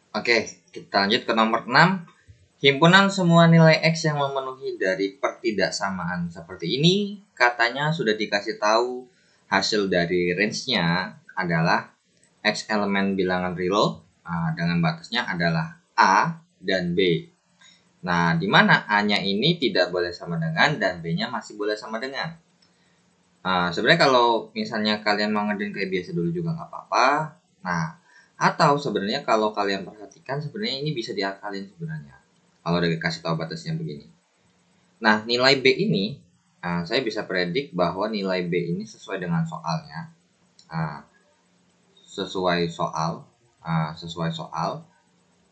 Oke, kita lanjut ke nomor 6. Himpunan semua nilai X yang memenuhi dari pertidaksamaan seperti ini, katanya sudah dikasih tahu hasil dari range-nya adalah X elemen bilangan real dengan batasnya adalah A dan B. Nah, di mana A-nya ini tidak boleh sama dengan dan B-nya masih boleh sama dengan. Sebenarnya kalau misalnya kalian mau ngerjain kayak biasa dulu juga nggak apa-apa. Nah, atau sebenarnya kalau kalian perhatikan sebenarnya ini bisa diakalin sebenarnya. Kalau udah dikasih tahu batasnya begini. Nah, nilai B ini saya bisa predik bahwa nilai B ini sesuai dengan soalnya. Sesuai soal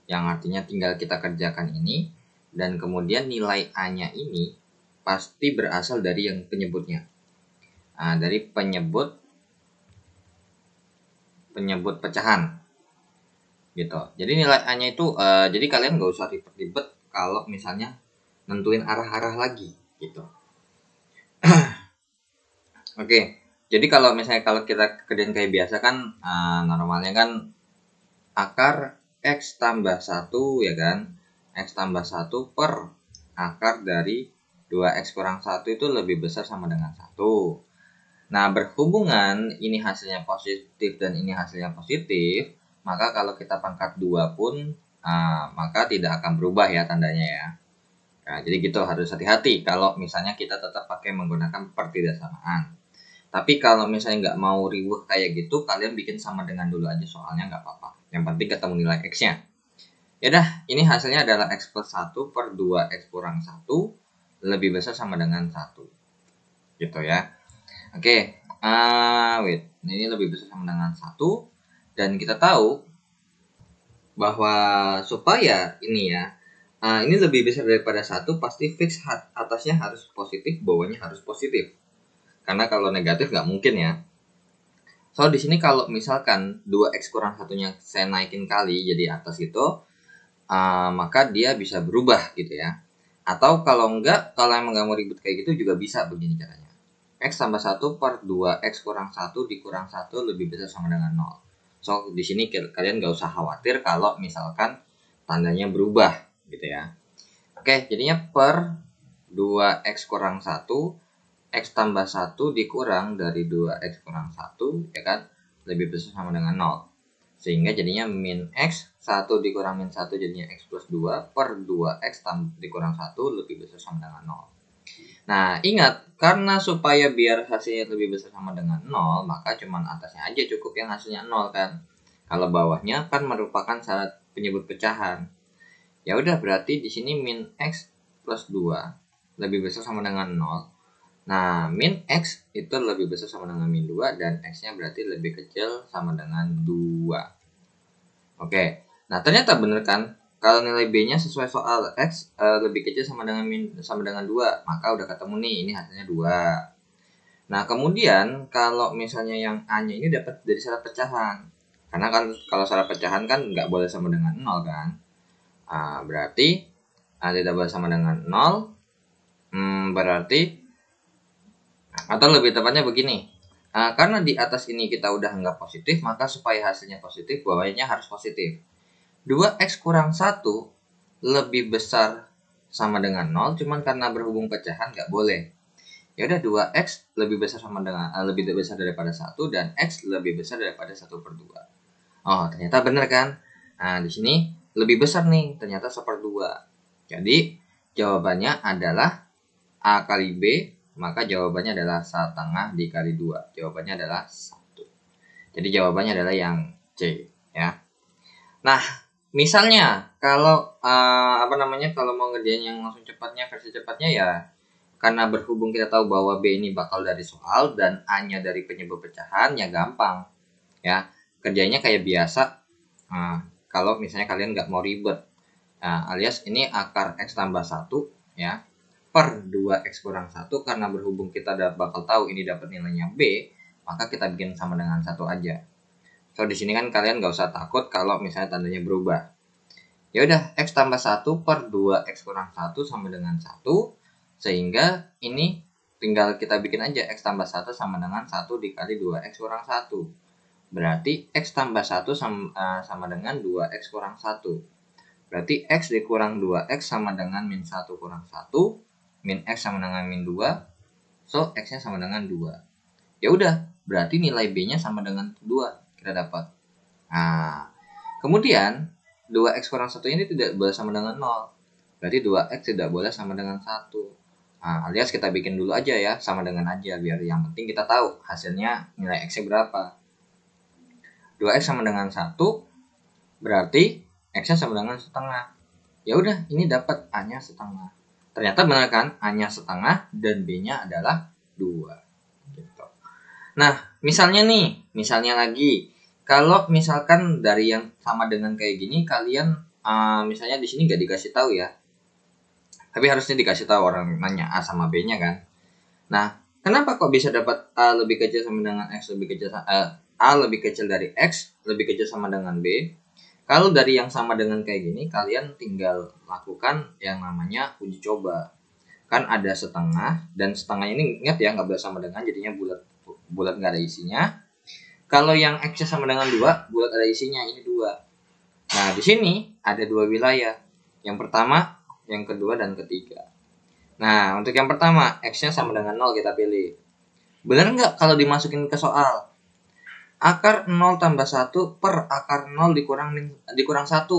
yang artinya tinggal kita kerjakan ini, dan kemudian nilai A-nya ini pasti berasal dari yang penyebutnya. Dari penyebut pecahan gitu. Jadi nilai A-nya itu jadi kalian nggak usah ribet-ribet kalau misalnya nentuin arah-arah lagi gitu. Oke, jadi kalau misalnya kalau kita kerjain kayak biasa kan normalnya kan akar X tambah 1 ya kan, X tambah 1 per akar dari 2X kurang 1 itu lebih besar sama dengan 1. Nah, berhubungan ini hasilnya positif dan ini hasilnya positif, maka kalau kita pangkat 2 pun maka tidak akan berubah ya tandanya ya. Nah, jadi gitu, harus hati-hati kalau misalnya kita tetap pakai menggunakan pertidaksamaan. Tapi kalau misalnya nggak mau ribut kayak gitu, kalian bikin sama dengan dulu aja soalnya nggak apa-apa. Yang penting ketemu nilai X-nya. Yaudah, ini hasilnya adalah X plus 1 per 2X kurang 1 lebih besar sama dengan 1. Gitu ya. Oke, wait. Ini lebih besar sama dengan 1. Dan kita tahu bahwa supaya ini ya, ini lebih besar daripada 1, pasti fix atasnya harus positif, bawahnya harus positif. Karena kalau negatif nggak mungkin ya. So, di sini kalau misalkan 2X kurang 1-nya saya naikin kali jadi atas itu, maka dia bisa berubah gitu ya. Atau kalau enggak, kalau emang nggak mau ribet kayak gitu juga bisa begini caranya. X tambah 1 per 2X kurang 1 dikurang 1 lebih besar sama dengan 0. So, di sini kalian nggak usah khawatir kalau misalkan tandanya berubah gitu ya. Oke, jadinya per 2X kurang 1, X tambah 1 dikurang dari 2X kurang 1, ya kan, lebih besar sama dengan 0. Sehingga jadinya min X, 1 dikurang min 1 jadinya X plus 2 per 2X dikurang 1 lebih besar sama dengan 0. Nah, ingat, karena supaya biar hasilnya lebih besar sama dengan 0, maka cuman atasnya aja cukup yang hasilnya 0 kan. Kalau bawahnya kan merupakan syarat penyebut pecahan. Ya udah, berarti di sini min X plus 2 lebih besar sama dengan 0. Nah, min X itu lebih besar sama dengan min 2 dan X-nya berarti lebih kecil sama dengan 2. Oke, nah ternyata bener kan? Kalau nilai B-nya sesuai soal X lebih kecil sama dengan 2, maka udah ketemu nih, ini hasilnya 2. Nah, kemudian kalau misalnya yang A-nya ini dapat dari syarat pecahan. Karena kan kalau syarat pecahan kan nggak boleh sama dengan 0 kan? Berarti A tidak boleh sama dengan 0. Berarti, atau lebih tepatnya begini. Karena di atas ini kita udah nggak positif, maka supaya hasilnya positif, bawahnya harus positif. 2X kurang 1 lebih besar sama dengan 0, cuman karena berhubung pecahan nggak boleh. Ya udah, 2X lebih besar sama dengan lebih besar daripada 1 dan X lebih besar daripada 1 per 2. Oh, ternyata benar kan? Nah, di sini lebih besar nih, ternyata 1/2. Jadi, jawabannya adalah A kali B, maka jawabannya adalah 1/2 dikali 2. Jawabannya adalah 1. Jadi jawabannya adalah yang C ya. Nah, misalnya kalau kalau mau ngerjain yang langsung cepatnya, versi cepatnya ya, karena berhubung kita tahu bahwa B ini bakal dari soal dan A-nya dari penyebab pecahan, ya gampang ya. Kerjanya kayak biasa. Kalau misalnya kalian nggak mau ribet, alias ini akar X tambah 1 ya per 2X kurang 1, karena berhubung kita bakal tahu ini dapat nilainya B, maka kita bikin sama dengan 1 aja. So, di sini kan kalian nggak usah takut kalau misalnya tandanya berubah. Ya udah, X tambah 1 per 2X kurang 1 sama dengan 1, sehingga ini tinggal kita bikin aja X tambah 1 sama dengan 1 dikali 2X kurang 1. Berarti X tambah 1 sama dengan 2X kurang 1. Berarti X dikurang 2X sama dengan min 1 kurang 1. Min X sama dengan min 2. So, X-nya sama dengan 2. Ya udah, berarti nilai B-nya sama dengan 2. Kita dapat. Nah, kemudian 2X kurang 1 ini tidak boleh sama dengan 0. Berarti 2X tidak boleh sama dengan 1. Nah, alias kita bikin dulu aja ya, sama dengan aja. Biar yang penting kita tahu hasilnya nilai X-nya berapa. 2X sama dengan 1, berarti X-nya sama dengan setengah. Ya udah, ini dapat A-nya setengah. Ternyata benar kan? A-nya setengah dan B-nya adalah 2. Gitu. Nah, misalnya lagi, kalau misalkan dari yang sama dengan kayak gini, kalian misalnya di sini nggak dikasih tahu ya. Tapi harusnya dikasih tahu, orang nanya A sama B-nya kan. Nah, kenapa kok bisa dapat A lebih kecil sama dengan X lebih kecil A lebih kecil dari X lebih kecil sama dengan B? Kalau dari yang sama dengan kayak gini, kalian tinggal lakukan yang namanya uji coba. Kan ada setengah, dan setengah ini ingat ya nggak boleh sama dengan, jadinya bulat nggak ada isinya. Kalau yang X sama dengan 2, bulat ada isinya, ini 2. Nah, di sini ada 2 wilayah. Yang pertama, yang kedua, dan ketiga. Nah, untuk yang pertama, X-nya sama dengan 0 kita pilih. Benar nggak kalau dimasukin ke soal? Akar 0 tambah 1 per akar 0 dikurang 1.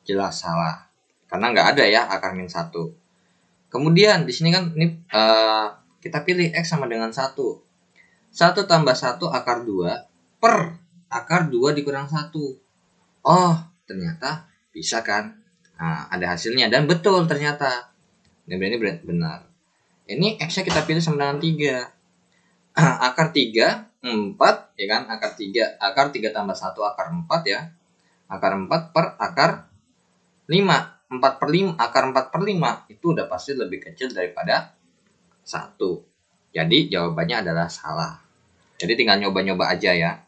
Jelas salah. Karena nggak ada ya akar min 1. Kemudian di sini kan ini kita pilih X sama dengan 1. 1 tambah 1 akar 2 per akar 2 dikurang 1. Oh, ternyata bisa kan? Nah, ada hasilnya dan betul ternyata. Ini benar. Ini X-nya kita pilih sama dengan 3. Akar 3, 4, ya kan? Akar 3 tambah 1 akar 4 ya. Akar 4 per akar 5. 4 per 5, akar 4 per 5 itu udah pasti lebih kecil daripada 1. Jadi jawabannya adalah salah. Jadi tinggal nyoba-nyoba aja ya.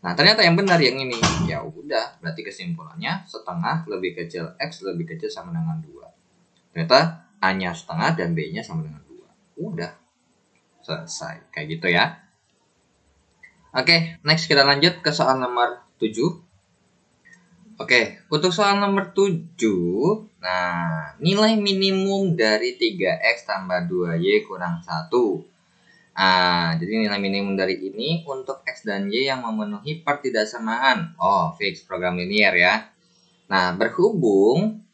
Nah, ternyata yang benar yang ini. Ya udah, berarti kesimpulannya setengah lebih kecil X lebih kecil sama dengan 2. Ternyata A-nya setengah dan B-nya sama dengan 2. Udah. Selesai. Kayak gitu ya. Oke, next kita lanjut ke soal nomor 7. Oke, untuk soal nomor 7. Nah, nilai minimum dari 3X tambah 2Y kurang 1. Jadi nilai minimum dari ini untuk X dan Y yang memenuhi pertidaksamaan. Oh, fix program linear ya. Nah, berhubung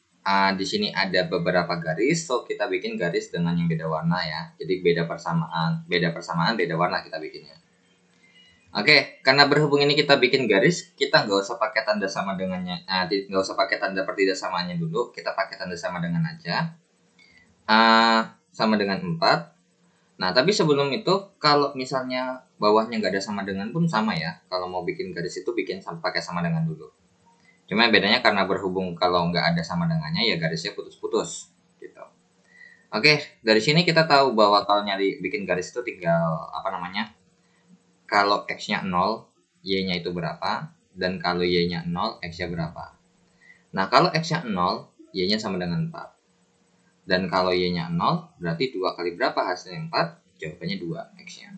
di sini ada beberapa garis, so kita bikin garis dengan yang beda warna ya. Jadi beda persamaan, beda warna kita bikinnya. Oke, karena berhubung ini kita bikin garis, kita nggak usah pakai tanda sama dengannya, nggak usah pakai tanda pertidaksamaannya dulu, kita pakai tanda sama dengan aja. Sama dengan 4. Nah, tapi sebelum itu, kalau misalnya bawahnya nggak ada sama dengan pun sama ya. Kalau mau bikin garis itu bikin pakai sama dengan dulu. Cuma bedanya karena berhubung kalau nggak ada sama dengannya ya garisnya putus-putus gitu. Oke, dari sini kita tahu bahwa kalau nyari bikin garis itu tinggal kalau X-nya 0, Y-nya itu berapa, dan kalau Y-nya 0, X-nya berapa. Nah, kalau X-nya 0, Y-nya sama dengan 4. Dan kalau Y-nya 0, berarti 2 kali berapa hasilnya 4? Jawabannya 2 X-nya.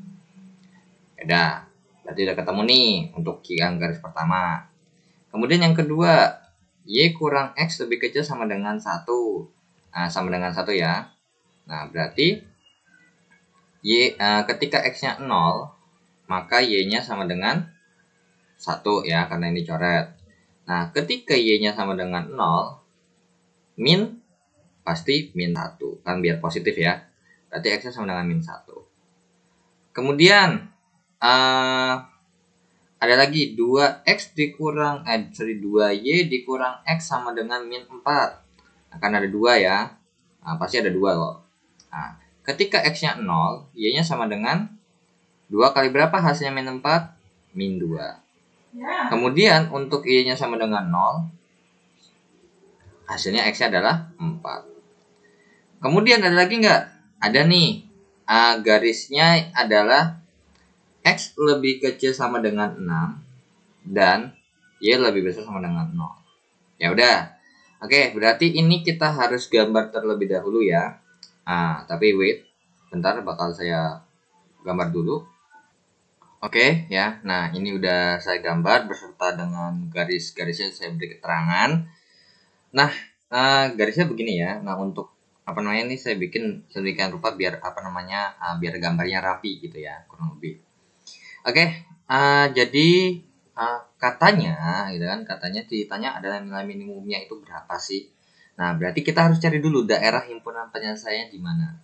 Udah, berarti udah ketemu nih untuk yang garis pertama. Kemudian yang kedua, Y kurang X lebih kecil sama dengan 1. Nah, sama dengan 1 ya. Nah, berarti ketika X-nya 0, maka Y-nya sama dengan 1 ya, karena ini coret. Nah, ketika Y-nya sama dengan 0, min pasti min 1. Kan biar positif ya. Berarti X-nya sama dengan min 1. Kemudian, ada lagi 2Y dikurang X sama dengan min 4. Akan ada 2 ya. Nah, pasti ada 2 loh. Nah, ketika X-nya 0, Y-nya sama dengan 2 kali berapa hasilnya min 4? Min 2. Kemudian untuk Y-nya sama dengan 0, hasilnya X-nya adalah 4. Kemudian ada lagi nggak? Ada nih. Garisnya adalah X lebih kecil sama dengan 6 dan Y lebih besar sama dengan 0. Ya udah. Oke, berarti ini kita harus gambar terlebih dahulu ya. Tapi wait, bentar bakal saya gambar dulu. Oke ya, nah ini udah saya gambar beserta dengan garis-garisnya saya beri keterangan. Nah, garisnya begini ya. Nah, untuk apa namanya ini saya bikin sedemikian rupa biar apa namanya biar gambarnya rapi gitu ya, kurang lebih. Oke, jadi katanya, gitu kan, katanya ditanya adalah nilai minimumnya itu berapa sih? Nah, berarti kita harus cari dulu daerah himpunan penyelesaian di mana.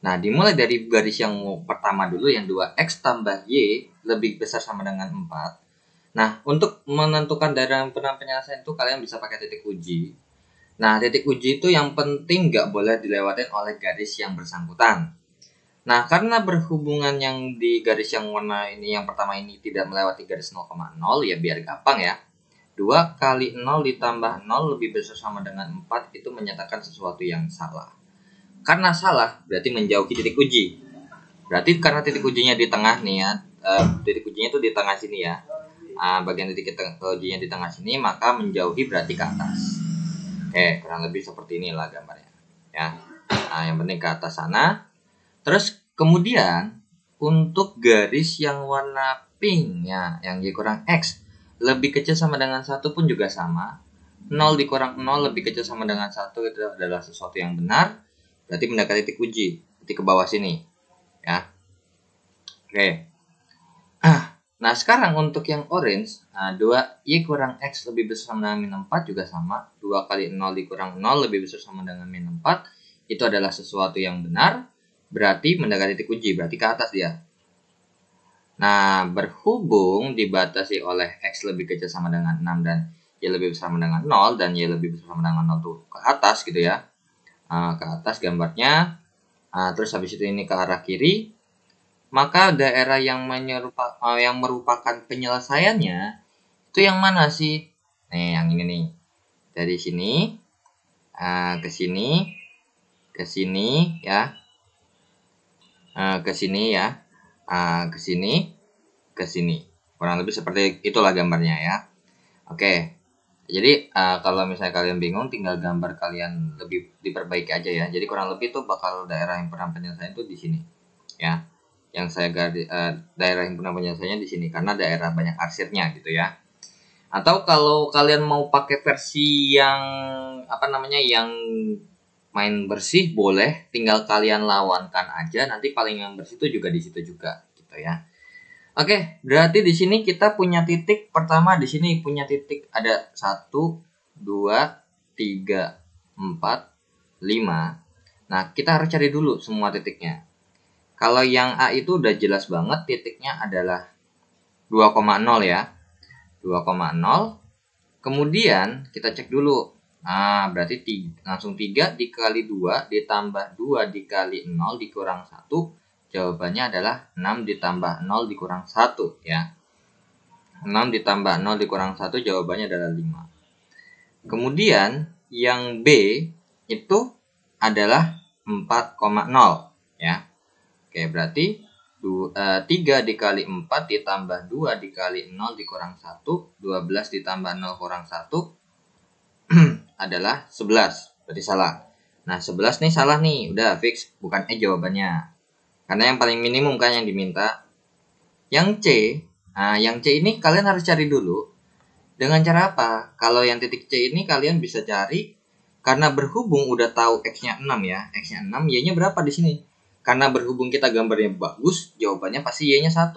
Nah, dimulai dari garis yang pertama dulu, yang 2x tambah y lebih besar sama dengan 4. Nah, untuk menentukan daerah himpunan penyelesaian itu kalian bisa pakai titik uji. Nah, titik uji itu yang penting nggak boleh dilewatin oleh garis yang bersangkutan. Nah, karena berhubungan yang di garis yang warna ini, yang pertama ini tidak melewati garis 0,0, ya biar gampang ya. 2 kali 0 ditambah 0 lebih besar sama dengan 4 itu menyatakan sesuatu yang salah. Karena salah, berarti menjauhi titik uji. Berarti karena titik ujinya di tengah nih ya, titik ujinya itu di tengah sini ya. Bagian titik ujinya di tengah sini, maka menjauhi berarti ke atas. Oke, kurang lebih seperti inilah gambarnya. Ya. Nah, yang penting ke atas sana. Terus kemudian untuk garis yang warna pink ya, yang y kurang x lebih kecil sama dengan 1 pun juga sama. 0 dikurang 0 lebih kecil sama dengan 1 itu adalah sesuatu yang benar. Berarti mendekati titik uji, titik ke bawah sini. Ya. Oke. Nah, sekarang untuk yang orange, 2y kurang x lebih besar sama dengan min 4 juga sama. 2 kali 0 dikurang 0 lebih besar sama dengan min 4. Itu adalah sesuatu yang benar. Berarti mendekati titik uji, berarti ke atas dia. Nah, berhubung dibatasi oleh x lebih kecil sama dengan 6 dan y lebih besar sama dengan 0 dan y lebih besar sama dengan 0 tuh ke atas gitu ya. Ke atas gambarnya. Terus habis itu ini ke arah kiri. Maka daerah yang merupakan penyelesaiannya itu yang mana sih? Nih, yang ini nih. Dari sini ke sini, ke sini ya. Ke sini ya. Ke sini, ke sini. Kurang lebih seperti itulah gambarnya ya. Oke. Jadi kalau misalnya kalian bingung, tinggal gambar kalian lebih diperbaiki aja ya. Jadi kurang lebih itu bakal daerah himpunan penyelesaian itu di sini ya. Yang saya daerah himpunan penyelesaiannya di sini karena daerah banyak arsirnya gitu ya. Atau kalau kalian mau pakai versi yang apa namanya yang main bersih boleh, tinggal kalian lawankan aja, nanti paling yang bersih itu juga di situ juga gitu ya. Oke, berarti di sini kita punya titik pertama, di sini punya titik ada 1 2 3 4 5. Nah, kita harus cari dulu semua titiknya. Kalau yang A itu udah jelas banget titiknya adalah 2,0 ya. 2,0. Kemudian kita cek dulu. Berarti langsung 3 dikali 2 ditambah 2 dikali 0 dikurang 1. Jawabannya adalah 6 ditambah 0 dikurang 1 ya. 6 ditambah 0 dikurang 1 jawabannya adalah 5. Kemudian yang B itu adalah 4,0 ya. Oke, berarti 3 dikali 4 ditambah 2 dikali 0 dikurang 1. 12 ditambah 0 kurang 1 adalah 11. Berarti salah. Nah, 11 nih salah nih. Udah fix. Bukan E jawabannya. Karena yang paling minimum kan yang diminta. Yang C. Nah, yang C ini kalian harus cari dulu. Dengan cara apa? Kalau yang titik C ini kalian bisa cari. Karena berhubung udah tahu X-nya 6 ya. X-nya 6, Y-nya berapa di sini? Karena berhubung kita gambarnya bagus, jawabannya pasti Y-nya 1.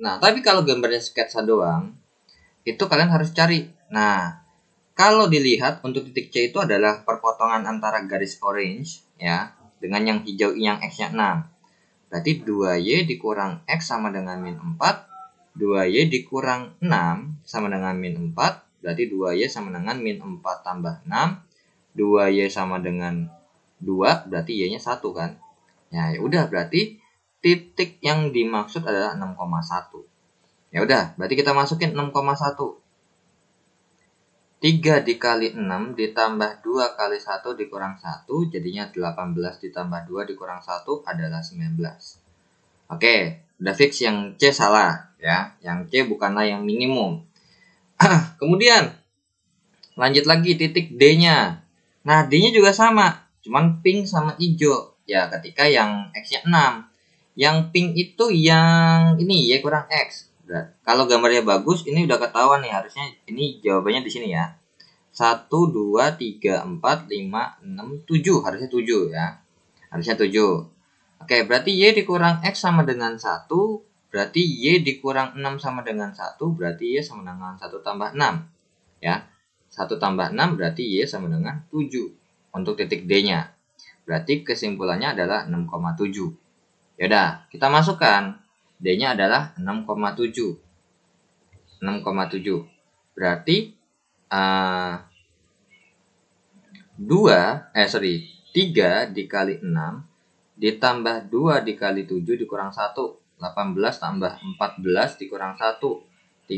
Nah, tapi kalau gambarnya sketsa doang, itu kalian harus cari. Nah, kalau dilihat untuk titik C itu adalah perpotongan antara garis orange ya dengan yang hijau yang X-nya 6. Berarti 2Y dikurang X sama dengan min 4. 2Y dikurang 6 sama dengan min 4. Berarti 2Y sama dengan min 4 tambah 6. 2Y sama dengan 2, berarti Y-nya 1 kan. Ya udah, berarti titik yang dimaksud adalah 6,1. Ya udah, berarti kita masukin 6,1. 3 dikali 6 ditambah 2 kali 1 dikurang 1 jadinya 18 ditambah 2 dikurang 1 adalah 19. Oke, udah fix yang C salah ya. Yang C bukanlah yang minimum. Kemudian lanjut lagi titik D-nya. Nah, D-nya juga sama, cuman pink sama hijau. Ya, ketika yang X-nya 6. Yang pink itu yang ini Y kurang X. Kalau gambarnya bagus, ini udah ketahuan nih, harusnya ini jawabannya di sini ya. 1, 2, 3, 4, 5, 6, 7. Harusnya 7 ya. Harusnya 7. Oke, berarti Y dikurang X sama dengan 1. Berarti Y dikurang 6 sama dengan 1. Berarti Y sama dengan 1 tambah 6. Ya. 1 tambah 6 berarti Y sama dengan 7. Untuk titik D-nya. Berarti kesimpulannya adalah 6,7. Yaudah, kita masukkan. D-nya adalah 6,7. 6,7. Berarti 3 dikali 6 ditambah 2 dikali 7 dikurang 1. 18 tambah 14 dikurang 1. 31.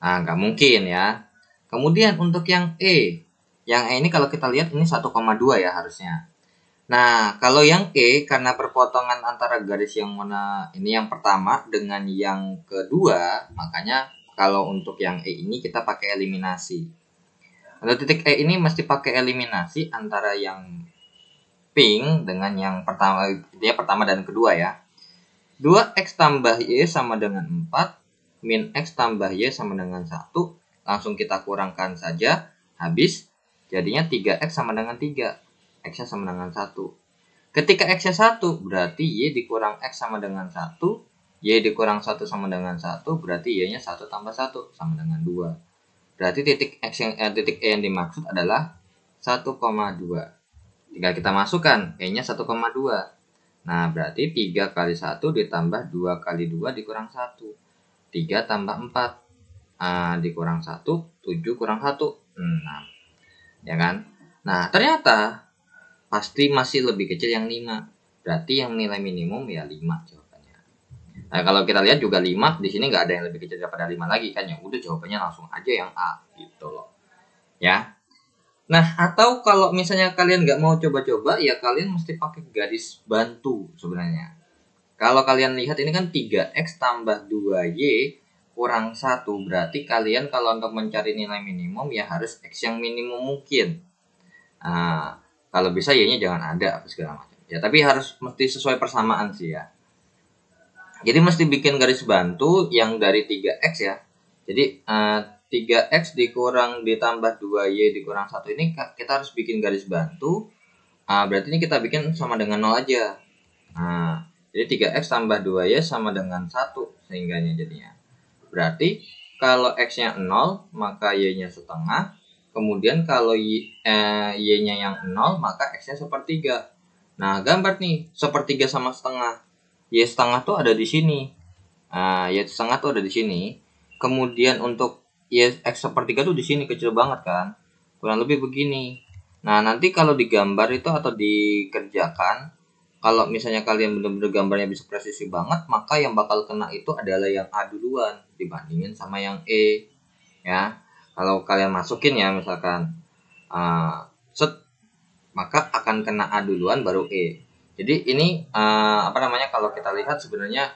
Nah, nggak mungkin ya. Kemudian untuk yang E. Yang E ini kalau kita lihat ini 1,2 ya harusnya. Nah, kalau yang E karena perpotongan antara garis yang mana ini yang pertama dengan yang kedua, makanya kalau untuk yang E ini kita pakai eliminasi. Untuk titik E ini mesti pakai eliminasi antara yang pink dengan yang pertama, dia pertama dan kedua ya. 2x tambah Y sama dengan 4, min x tambah Y sama dengan 1. Langsung kita kurangkan saja, habis. Jadinya 3x sama dengan 3. X-nya sama dengan 1. Ketika X-nya 1, berarti Y dikurang X sama dengan 1. Y dikurang 1 sama dengan 1, berarti Y-nya 1 tambah 1 sama dengan 2. Berarti titik E yang dimaksud adalah 1,2. Tinggal kita masukkan, E-nya 1,2. Nah, berarti 3 kali 1 ditambah 2 kali 2 dikurang 1. 3 tambah 4. Dikurang 1, 7 kurang 1. 6. Ya kan? Nah, ternyata pasti masih lebih kecil yang 5. Berarti yang nilai minimum ya 5 jawabannya. Nah, kalau kita lihat juga 5 di sini nggak ada yang lebih kecil daripada 5 lagi kan. Ya udah jawabannya langsung aja yang A gitu loh. Ya. Nah, atau kalau misalnya kalian nggak mau coba-coba, ya kalian mesti pakai garis bantu sebenarnya. Kalau kalian lihat ini kan 3x tambah 2y kurang 1. Berarti kalian kalau untuk mencari nilai minimum ya harus x yang minimum mungkin. Nah, kalau bisa y-nya jangan ada segala macam. Ya, tapi harus mesti sesuai persamaan sih ya. Jadi mesti bikin garis bantu yang dari 3x ya. Jadi 3x dikurang ditambah 2y dikurang 1 ini kita harus bikin garis bantu. Berarti ini kita bikin sama dengan 0 aja. Jadi 3x tambah 2y sama dengan 1 sehingganya jadinya. Berarti kalau x-nya 0 maka y-nya setengah. Kemudian kalau y-nya yang 0 maka x-nya sepertiga. Nah, gambar nih sepertiga sama setengah. Y setengah tuh ada di sini. Y setengah tuh ada di sini. Kemudian untuk y x sepertiga tuh di sini kecil banget kan. Kurang lebih begini. Nah, nanti kalau digambar itu atau dikerjakan, kalau misalnya kalian benar-benar gambarnya bisa presisi banget, maka yang bakal kena itu adalah yang A duluan dibandingin sama yang E. Ya, kalau kalian masukin ya misalkan set, maka akan kena A duluan baru E. Jadi ini kalau kita lihat sebenarnya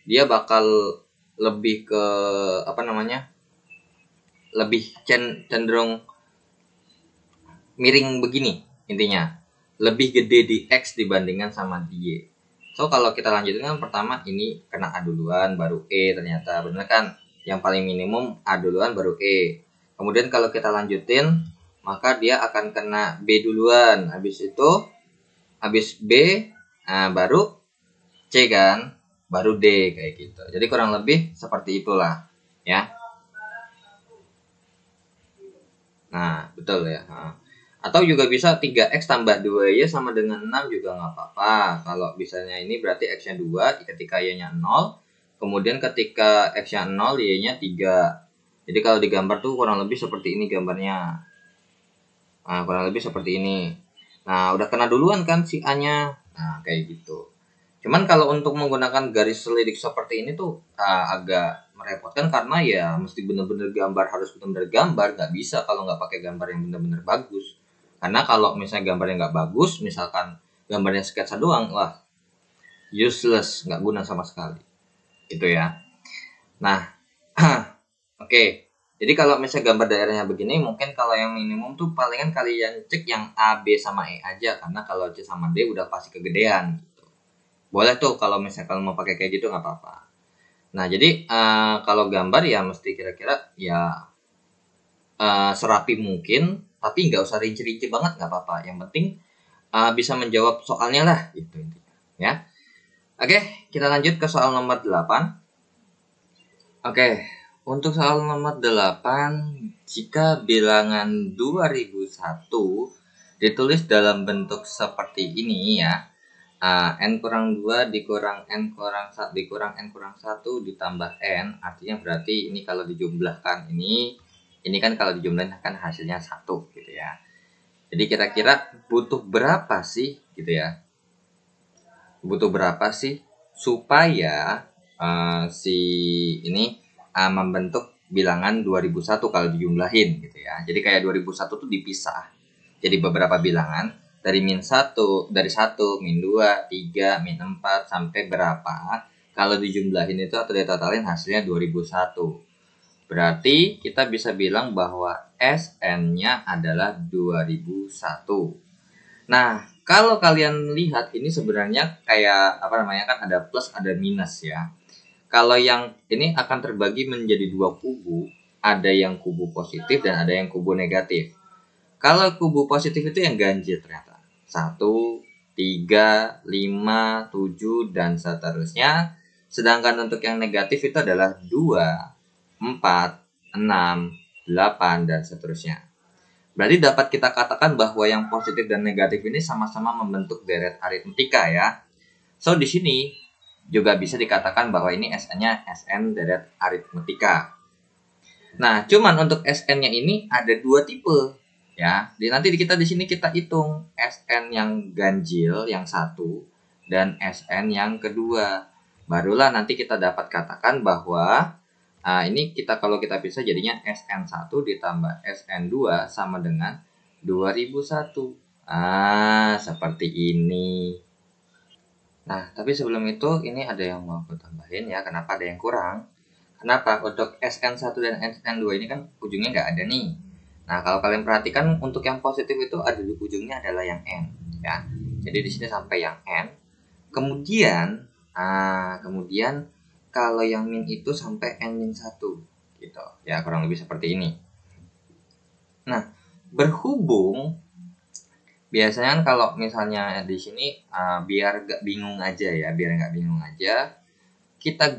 dia bakal lebih ke lebih cenderung miring begini intinya. Lebih gede di X dibandingkan sama di Y. So kalau kita lanjutin kan pertama ini kena A duluan baru E, ternyata bener kan? Yang paling minimum A duluan baru E. Kemudian kalau kita lanjutin maka dia akan kena B duluan. Habis B baru C kan? Baru D kayak gitu. Jadi kurang lebih seperti itulah ya. Nah, betul ya. Atau juga bisa 3x tambah 2y sama dengan 6 juga nggak apa-apa. Kalau misalnya ini berarti x-nya 2 ketika y-nya 0. Kemudian ketika x-nya 0, y-nya 3. Jadi kalau digambar tuh kurang lebih seperti ini gambarnya. Nah, kurang lebih seperti ini. Nah, udah kena duluan kan si A-nya. Nah, kayak gitu. Cuman kalau untuk menggunakan garis selidik seperti ini tuh agak merepotkan karena ya mesti bener-bener gambar, harus bener-bener gambar. Nggak bisa kalau nggak pakai gambar yang bener-bener bagus. Karena kalau misalnya gambarnya nggak bagus, misalkan gambarnya sketsa doang, wah useless, nggak guna sama sekali. Itu ya. Nah, oke. Jadi kalau misalnya gambar daerahnya begini, mungkin kalau yang minimum tuh palingan kalian cek yang A, B, sama E aja. Karena kalau C sama D udah pasti kegedean. Gitu. Boleh tuh kalau misalnya kalau mau pakai kayak gitu nggak apa-apa. Nah jadi kalau gambar ya mesti kira-kira ya serapi mungkin. Tapi nggak usah rinci-rinci banget, nggak apa-apa. Yang penting bisa menjawab soalnya lah. Gitu intinya. Ya. Oke, kita lanjut ke soal nomor 8. Oke, untuk soal nomor 8, jika bilangan 2001 ditulis dalam bentuk seperti ini ya, n kurang 2 dikurang n kurang 1 dikurang n kurang 1 ditambah n, artinya berarti ini kalau dijumlahkan ini kan kalau dijumlahin kan hasilnya 1 gitu ya. Jadi kira-kira butuh berapa sih gitu ya? Butuh berapa sih supaya si ini membentuk bilangan 2001 kalau dijumlahin gitu ya. Jadi kayak 2001 tuh dipisah. Jadi beberapa bilangan dari min 1, dari 1, min 2, 3, min 4 sampai berapa. Kalau dijumlahin itu atau ditotalin hasilnya 2001. Berarti kita bisa bilang bahwa SN-nya adalah 2001. Nah, kalau kalian lihat ini sebenarnya kayak apa namanya kan ada plus ada minus ya. Kalau yang ini akan terbagi menjadi dua kubu, ada yang kubu positif dan ada yang kubu negatif. Kalau kubu positif itu yang ganjil ternyata. 1, 3, 5, 7 dan seterusnya. Sedangkan untuk yang negatif itu adalah 2, 4, 6, 8 dan seterusnya. Berarti dapat kita katakan bahwa yang positif dan negatif ini sama-sama membentuk deret aritmetika ya. So di sini juga bisa dikatakan bahwa ini SN-nya SN deret aritmetika. Nah, cuman untuk SN-nya ini ada dua tipe ya. Nanti kita di sini kita hitung SN yang ganjil yang satu dan SN yang kedua. Barulah nanti kita dapat katakan bahwa ini kalau kita bisa jadinya SN1 ditambah SN2 sama dengan 2001. Seperti ini. Nah, tapi sebelum itu ini ada yang mau aku tambahin ya. Kenapa ada yang kurang? Kenapa? Untuk SN1 dan SN2 ini kan ujungnya nggak ada nih. Nah, kalau kalian perhatikan untuk yang positif itu ada di ujungnya adalah yang N. Ya. Jadi di sini sampai yang N. Kemudian kalau yang min itu sampai n-1 gitu ya, kurang lebih seperti ini. Nah, berhubung biasanya kan kalau misalnya di sini biar nggak bingung aja kita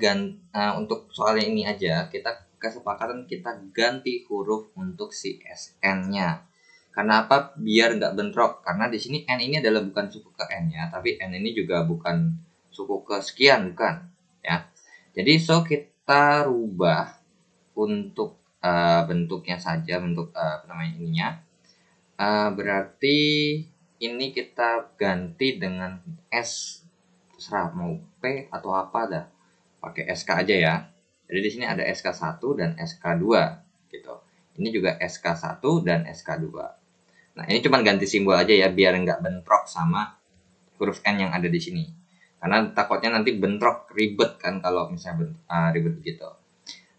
untuk soal ini aja kita kesepakatan kita ganti huruf untuk si SN-nya. Karena apa? Biar nggak bentrok. Karena di sini n ini adalah bukan suku ke n ya, tapi n ini juga bukan suku ke sekian, bukan ya. Jadi kita rubah untuk bentuknya saja, bentuk ininya. Berarti ini kita ganti dengan S, terserah mau P atau apa dah. Pakai SK aja ya. Jadi di sini ada SK1 dan SK2 gitu. Ini juga SK1 dan SK2. Nah, ini cuma ganti simbol aja ya biar nggak bentrok sama huruf N yang ada di sini. Karena takutnya nanti bentrok, ribet kan kalau misalnya ribet begitu.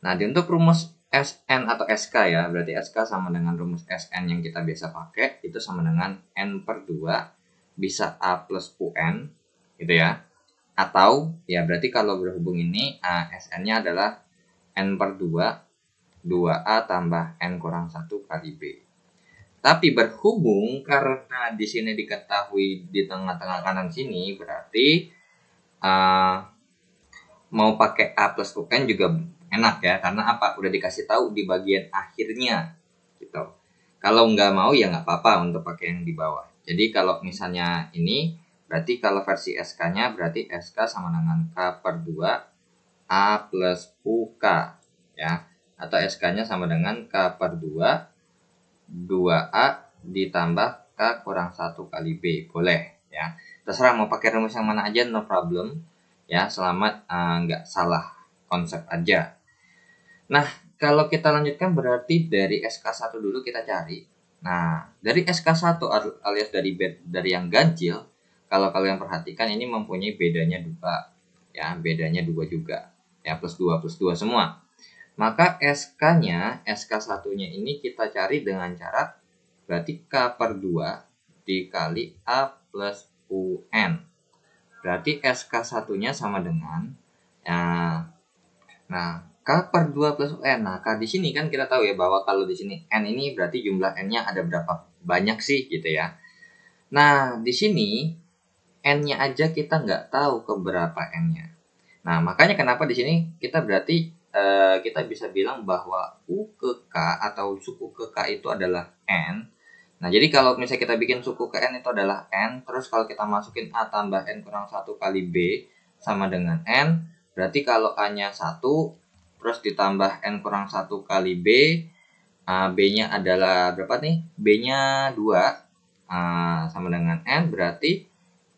Nah, untuk rumus SN atau SK ya, berarti SK sama dengan rumus SN yang kita biasa pakai, itu sama dengan N/2 bisa A plus UN, gitu ya. Atau, ya berarti kalau berhubung ini, SN-nya adalah N/2, 2A tambah N kurang 1 kali B. Tapi berhubung karena di sini diketahui di tengah-tengah kanan sini, berarti mau pakai A plus UN juga enak ya, karena apa? Udah dikasih tahu di bagian akhirnya gitu. Kalau nggak mau ya nggak apa-apa untuk pakai yang di bawah. Jadi kalau misalnya ini, berarti kalau versi SK-nya berarti SK sama dengan K/2 A plus UK ya. Atau SK-nya sama dengan K/2 2A ditambah K kurang 1 kali B. Boleh ya. Terserah mau pakai rumus yang mana aja, no problem. Ya, selamat nggak salah konsep aja. Nah, kalau kita lanjutkan berarti dari SK1 dulu kita cari. Nah, dari SK1 alias dari yang ganjil, kalau kalian perhatikan ini mempunyai bedanya 2. Ya, bedanya 2 juga. Ya, plus 2 semua. Maka SK-nya, SK1-nya ini kita cari dengan cara berarti K per 2 dikali A plus UN. Berarti SK1-nya sama dengan, nah K per 2 plus UN. Nah, K di sini kan kita tahu ya bahwa kalau di sini N ini berarti jumlah N-nya ada berapa banyak sih gitu ya. Nah, di sini N-nya aja kita nggak tahu keberapa N-nya. Nah, makanya kenapa di sini kita berarti kita bisa bilang bahwa U ke K atau suku ke K itu adalah N. Nah, jadi kalau misalnya kita bikin suku ke N itu adalah N, terus kalau kita masukin A tambah N kurang 1 kali B sama dengan N, berarti kalau A-nya 1, terus ditambah N kurang 1 kali B, B-nya adalah berapa nih? B-nya 2, sama dengan N, berarti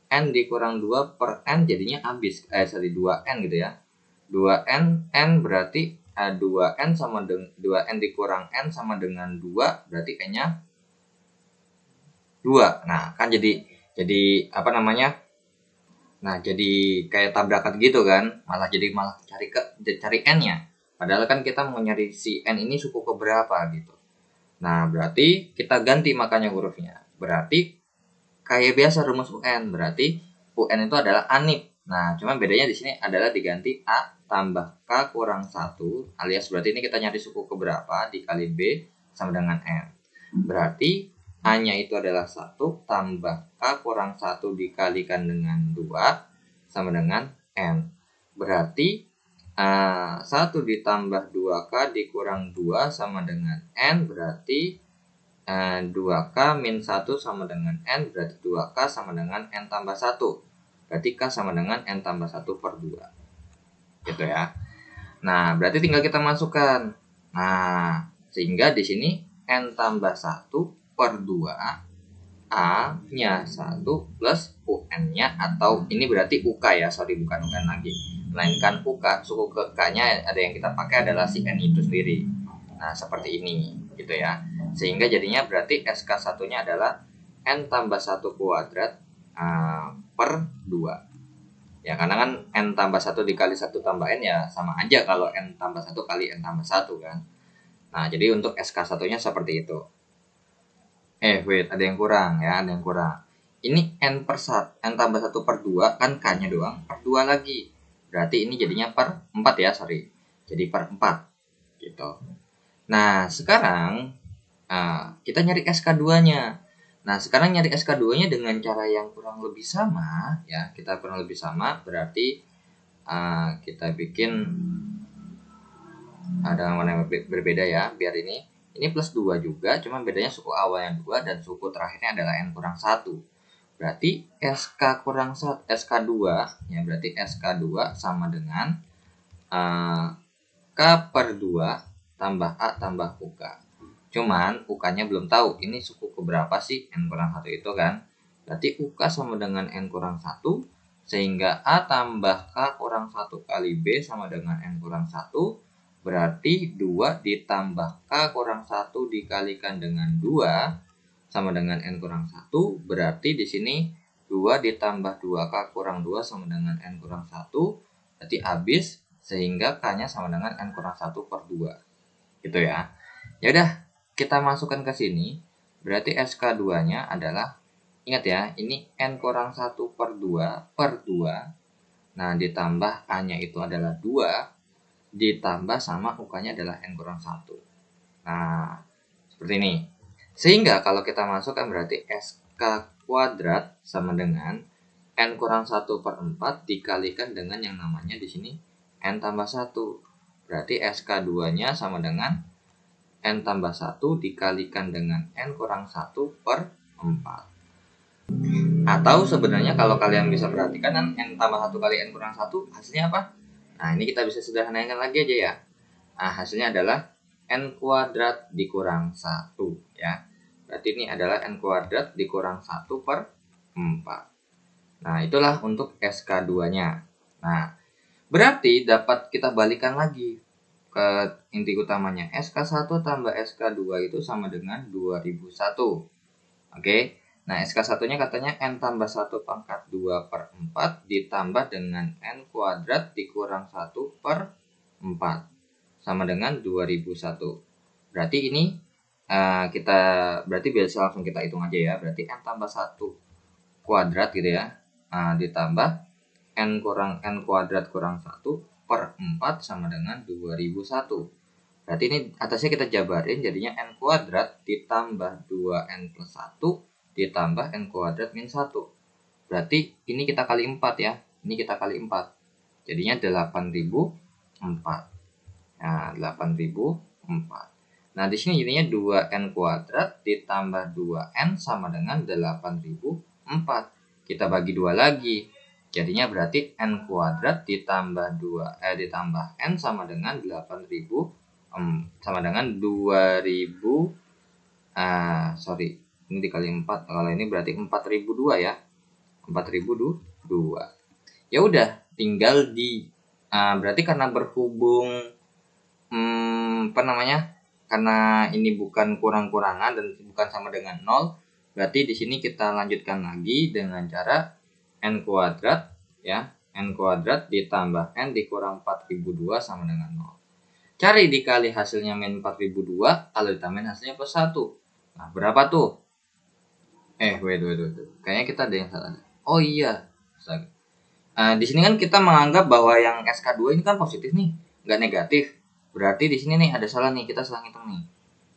N dikurang 2 per N jadinya habis, 2N gitu ya. 2N, N berarti 2N sama dengan 2N dikurang N sama dengan 2, berarti N-nya 2. Nah, kan jadi apa namanya? Nah, jadi kayak tabrakan gitu kan. Malah cari N-nya. Padahal kan kita mau nyari si N ini suku keberapa gitu. Nah, berarti kita ganti makanya hurufnya. Berarti kayak biasa rumus UN, berarti UN itu adalah anip. Nah, cuma bedanya di sini adalah diganti A tambah K kurang 1, alias berarti ini kita nyari suku keberapa dikali B sama dengan N. Berarti A-nya itu adalah 1 tambah K kurang 1 dikalikan dengan 2 sama dengan N. Berarti 1 ditambah 2K dikurang 2 sama dengan N, berarti 2K min 1 sama dengan N, berarti 2K sama dengan N tambah 1. Berarti K sama dengan N tambah 1 per 2. Gitu ya. Nah, berarti tinggal kita masukkan. Nah, sehingga di sini N tambah 1 per 2, A-nya 1 plus UN-nya, atau ini berarti UK ya, sorry bukan UN lagi. Melainkan UK, suku ke K-nya ada yang kita pakai adalah si N itu sendiri. Nah, seperti ini gitu ya. Sehingga jadinya berarti SK1-nya adalah N tambah 1 kuadrat per 2. Ya, karena kan N tambah 1 dikali 1 tambah N ya sama aja kalau N tambah 1 kali N tambah 1 kan. Nah, jadi untuk SK1-nya seperti itu. Wait, ada yang kurang ya, ada yang kurang. Ini N per 1, N tambah 1 per 2 kan K-nya doang, per 2 lagi. Berarti ini jadinya per 4 ya, sorry. Jadi per 4 gitu. Nah, sekarang kita nyari SK2-nya. Nah, sekarang nyari SK2-nya dengan cara yang kurang lebih sama ya. Kita kurang lebih sama berarti kita bikin ada warna yang berbeda ya, biar ini plus 2 juga, cuma bedanya suku awalnya 2 dan suku terakhirnya adalah N kurang 1. Berarti SK kurang 1, SK2 ya, berarti SK2 sama dengan K per 2 tambah A tambah UK. Cuman UK-nya belum tahu ini suku keberapa sih N kurang 1 itu kan. Berarti UK sama dengan N kurang 1, sehingga A tambah K kurang 1 kali B sama dengan N kurang 1. Berarti 2 ditambah K kurang 1 dikalikan dengan 2 sama dengan N kurang 1. Berarti di sini 2 ditambah 2K kurang 2 sama dengan N kurang 1. Berarti habis, sehingga K-nya sama dengan N kurang 1 per 2. Gitu ya. Ya udah, kita masukkan ke sini. Berarti SK2-nya adalah, ingat ya, ini N kurang 1 per 2 per 2. Nah, ditambah A-nya itu adalah 2, ditambah sama UK-nya adalah N kurang 1. Nah, seperti ini. Sehingga kalau kita masukkan berarti SK kuadrat sama dengan N kurang 1 per 4 dikalikan dengan yang namanya di sini N tambah 1. Berarti SK2-nya sama dengan N tambah 1 dikalikan dengan N kurang 1 per 4. Atau sebenarnya kalau kalian bisa perhatikan kan N tambah 1 kali N kurang 1 hasilnya apa? Nah, ini kita bisa sederhanakan lagi aja ya. Nah, hasilnya adalah N kuadrat dikurang 1 ya. Berarti ini adalah N kuadrat dikurang 1 per 4. Nah, itulah untuk SK2-nya. Nah, berarti dapat kita balikan lagi ke inti utamanya. SK1 tambah SK2 itu sama dengan 2001. Oke. Nah, SK1-nya katanya N tambah 1 pangkat 2 per 4 ditambah dengan N kuadrat dikurang 1 per 4. sama dengan 2001. Berarti ini berarti biasa langsung kita hitung aja ya. Berarti n tambah 1 kuadrat gitu ya, ditambah n kurang n kuadrat kurang 1 per 4 sama dengan 2001. Berarti ini atasnya kita jabarin, jadinya n kuadrat ditambah 2n plus 1 ditambah n kuadrat min 1. Berarti ini kita kali 4 ya. Ini kita kali 4. Jadinya 8004. Nah, 8004. Nah, di sini jadinya 2n kuadrat ditambah 2n sama dengan 8004. Kita bagi 2 lagi. Jadinya berarti n kuadrat ditambah ditambah n sama dengan 8000 sama dengan 2000 ini dikali 4. Kalau ini berarti 4002 ya. 4002. Ya udah, tinggal berarti karena berhubung karena ini bukan kurang-kurangan dan bukan sama dengan 0, berarti di sini kita lanjutkan lagi dengan cara n kuadrat ya, n kuadrat ditambah n dikurang 4002 sama dengan 0. Cari dikali hasilnya min 4002, kalau ditambahin hasilnya plus 1. Nah, berapa tuh? Wait. Kayaknya kita ada yang salah. Oh iya. Di sini kan kita menganggap bahwa yang SK2 ini kan positif nih, nggak negatif. Berarti di sini nih ada salah nih, kita salah ngitung nih.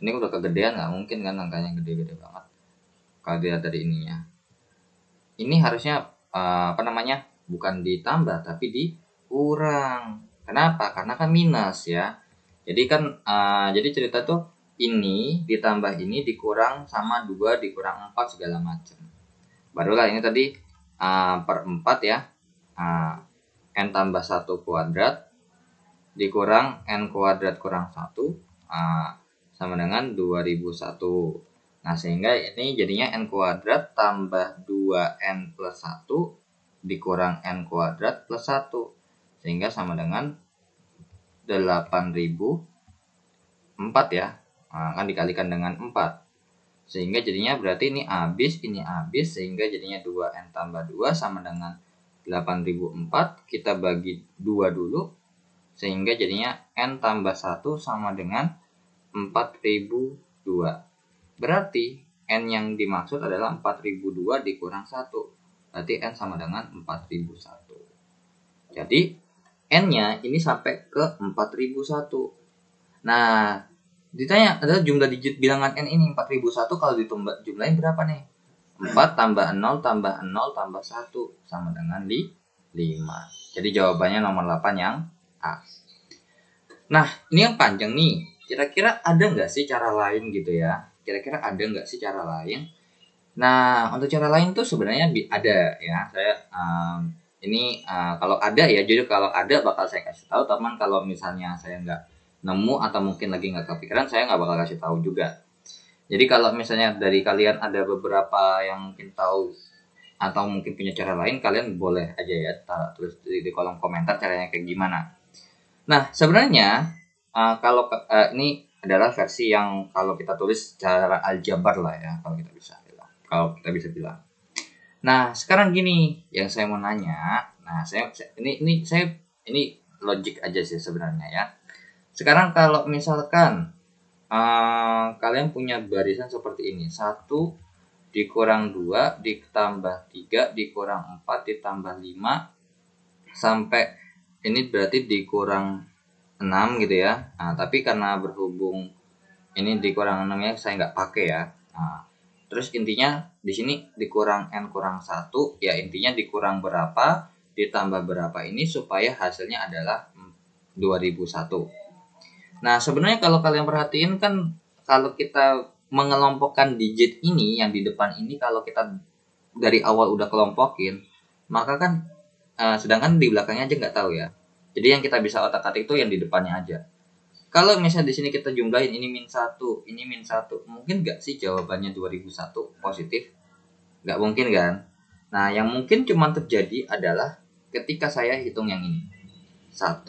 Ini udah kegedean, nggak mungkin kan angkanya gede-gede banget. Kalau dilihat dari ininya. Ini harusnya bukan ditambah tapi dikurang. Kenapa? Karena kan minus ya. Jadi kan jadi cerita tuh ini ditambah ini dikurang sama 2 dikurang 4 segala macam. Barulah ini tadi per 4 ya. N tambah 1 kuadrat dikurang n kuadrat kurang 1 sama dengan 2001. Nah, sehingga ini jadinya n kuadrat tambah 2n plus 1 dikurang n kuadrat plus 1. Sehingga sama dengan 8004 ya. Kan dikalikan dengan 4. Sehingga jadinya berarti ini habis, sehingga jadinya 2n tambah 2 sama dengan 8004. Kita bagi 2 dulu. Sehingga jadinya n tambah 1 sama dengan 4002. Berarti n yang dimaksud adalah 4002 dikurang 1. Berarti n sama dengan 4001. Jadi n-nya ini sampai ke 4001. Nah, ditanya adalah jumlah digit bilangan n ini 4001 kalau jumlahin berapa nih? 4 tambah 0 tambah 0 tambah 1 sama dengan 5. Jadi jawabannya nomor 8 yang A. Nah, ini yang panjang nih. Kira-kira ada nggak sih cara lain gitu ya? Nah, untuk cara lain tuh sebenarnya ada ya. Saya kalau ada ya, jujur kalau ada bakal saya kasih tahu. Teman kalau misalnya saya nggak nemu atau mungkin lagi nggak kepikiran, saya nggak bakal kasih tahu juga. Jadi kalau misalnya dari kalian ada beberapa yang mungkin tahu atau mungkin punya cara lain, kalian boleh aja ya tulis di kolom komentar caranya kayak gimana. Nah, sebenarnya kalau ini adalah versi yang kalau kita tulis secara aljabar lah ya, kalau kita bisa bilang. Nah, sekarang gini, yang saya mau nanya. Nah, ini logik aja sih sebenarnya ya. Sekarang kalau misalkan kalian punya barisan seperti ini, 1 dikurang 2 ditambah 3 dikurang 4 ditambah 5 sampai ini berarti dikurang 6 gitu ya. Nah, tapi karena berhubung ini dikurang 6 ya, saya nggak pakai ya. Nah, terus intinya di sini dikurang n kurang 1, ya intinya dikurang berapa ditambah berapa ini supaya hasilnya adalah 2001. Nah, sebenarnya kalau kalian perhatiin kan kalau kita mengelompokkan digit ini yang di depan ini, kalau kita dari awal udah kelompokin, maka kan sedangkan di belakangnya aja nggak tahu ya. Jadi yang kita bisa otak-atik itu yang di depannya aja. Kalau misalnya di sini kita jumlahin ini min 1, ini min 1, mungkin nggak sih jawabannya 2001 positif? Nggak mungkin kan? Nah, yang mungkin cuma terjadi adalah ketika saya hitung yang ini. 1,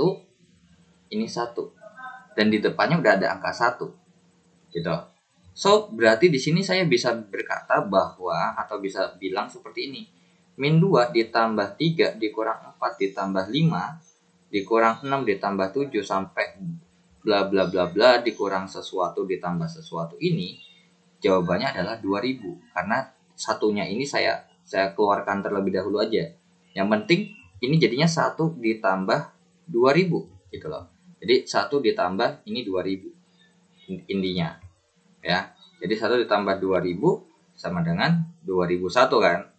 ini 1. Dan di depannya udah ada angka 1. Gitu. So, berarti di sini saya bisa berkata bahwa atau bisa bilang seperti ini. Min 2 ditambah 3 dikurang 4 ditambah 5 dikurang 6 ditambah 7 sampai bla bla bla bla dikurang sesuatu ditambah sesuatu ini, jawabannya adalah 2000. Karena satunya ini saya keluarkan terlebih dahulu aja. Yang penting ini jadinya 1 ditambah 2000 gitu loh. Jadi 1 ditambah ini 2000 intinya ya. Jadi 1 ditambah 2000 sama dengan 2001 kan.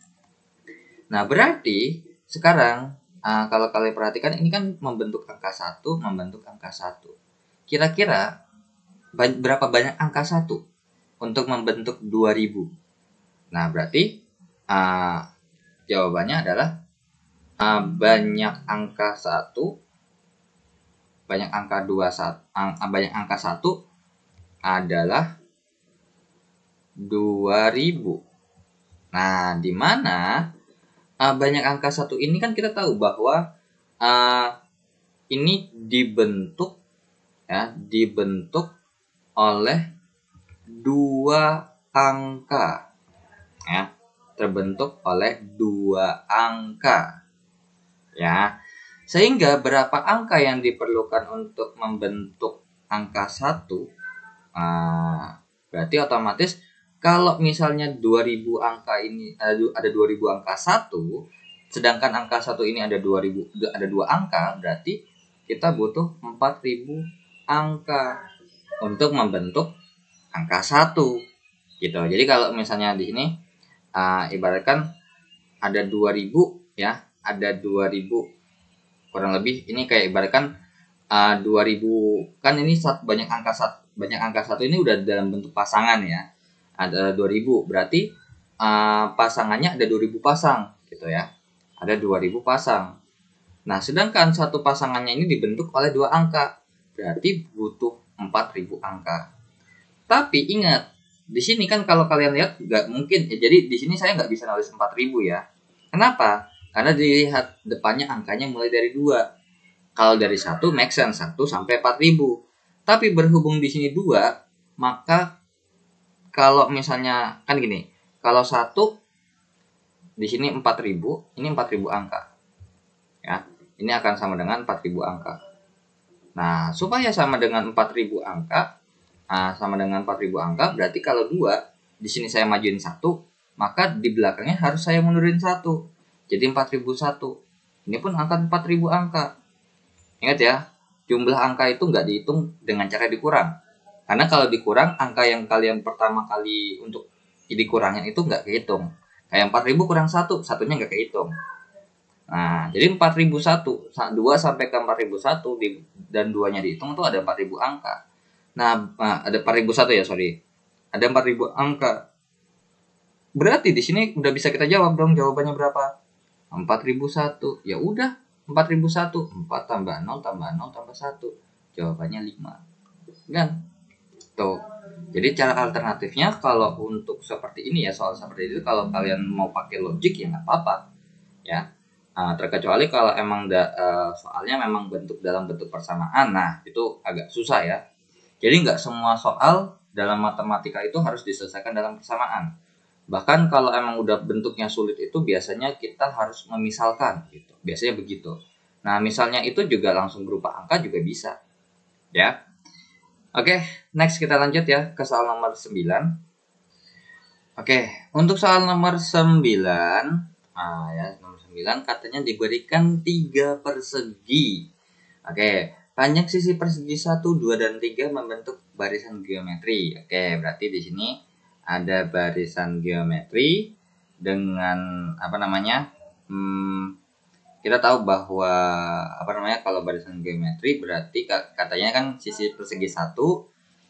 Nah berarti sekarang kalau kalian perhatikan ini kan membentuk angka 1, membentuk angka 1. Kira-kira berapa banyak angka 1 untuk membentuk 2000? Nah berarti jawabannya adalah banyak angka 1, banyak angka 2, banyak angka 1 adalah 2000. Nah, di mana banyak angka 1 ini kan kita tahu bahwa ini dibentuk oleh 2 angka ya, terbentuk oleh 2 angka ya. Sehingga berapa angka yang diperlukan untuk membentuk angka 1? Berarti otomatis kalau misalnya 2000 angka ini ada 2000 angka 1, sedangkan angka 1 ini ada 2000, ada 2 angka, berarti kita butuh 4000 angka untuk membentuk angka 1 gitu. Jadi kalau misalnya di sini ibaratkan ada 2000 ya, ada 2000 kurang lebih ini kayak ibaratkan 2000 kan ini banyak angka 1 ini udah dalam bentuk pasangan ya. Ada 2000 berarti pasangannya ada 2000 pasang gitu ya. Ada 2000 pasang. Nah, sedangkan satu pasangannya ini dibentuk oleh 2 angka. Berarti butuh 4000 angka. Tapi ingat, di sini kan kalau kalian lihat nggak mungkin ya, jadi di sini saya nggak bisa nulis 4000 ya. Kenapa? Karena dilihat depannya angkanya mulai dari 2. Kalau dari 1 make sense 1 sampai 4000. Tapi berhubung di sini 2, maka kalau misalnya kan gini, kalau 1 di sini 4000, ini 4000 angka. Ya, ini akan sama dengan 4000 angka. Nah, supaya sama dengan 4000 angka, berarti kalau 2 di sini saya majuin 1, maka di belakangnya harus saya mundurin 1. Jadi 4001. Ini pun angka 4000 angka. Ingat ya, jumlah angka itu nggak dihitung dengan cara dikurang. Karena kalau dikurang, angka yang kalian pertama kali untuk dikurangin itu nggak kehitung. Kayak 4000 kurang 1, satunya nggak kehitung. Nah, jadi 4001, 2 sampai ke 4001 dan 2-nya dihitung itu ada 4000 angka. Nah, ada 4001 ya, sorry. Ada 4000 angka. Berarti di sini udah bisa kita jawab dong jawabannya berapa? 4001. Ya udah, 4001. 4 tambah 0 tambah 0 tambah 1. Jawabannya 5. Kan? Tuh. Jadi cara alternatifnya kalau untuk seperti ini ya, soal seperti itu kalau kalian mau pakai logik ya nggak apa-apa ya. Terkecuali kalau emang soalnya memang dalam bentuk persamaan, nah itu agak susah ya. Jadi nggak semua soal dalam matematika itu harus diselesaikan dalam persamaan. Bahkan kalau emang udah bentuknya sulit itu biasanya kita harus memisalkan gitu. Biasanya begitu. Nah misalnya itu juga langsung berupa angka juga bisa ya. Oke, next kita lanjut ya ke soal nomor 9. Oke, untuk soal nomor 9, nomor 9 katanya diberikan 3 persegi. Oke, panjang sisi persegi 1, 2 dan 3 membentuk barisan geometri. Oke, berarti di sini ada barisan geometri dengan kita tahu bahwa kalau barisan geometri berarti katanya kan sisi persegi 1,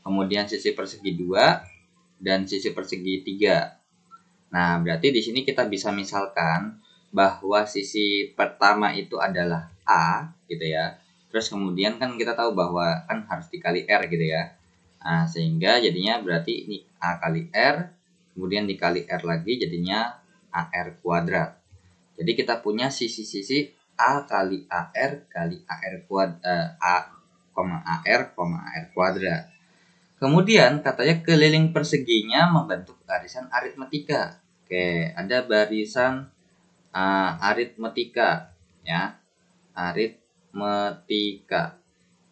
kemudian sisi persegi 2 dan sisi persegi 3. Nah, berarti di sini kita bisa misalkan bahwa sisi pertama itu adalah A gitu ya. Terus kemudian kan kita tahu bahwa kan harus dikali R gitu ya. Nah, sehingga jadinya berarti ini A kali R, kemudian dikali R lagi jadinya AR kuadrat. Jadi kita punya sisi-sisi A kali AR kali AR kuadrat, AR, AR kuadrat. Kemudian katanya keliling perseginya membentuk barisan aritmetika. Oke, ada barisan aritmetika ya. Aritmetika.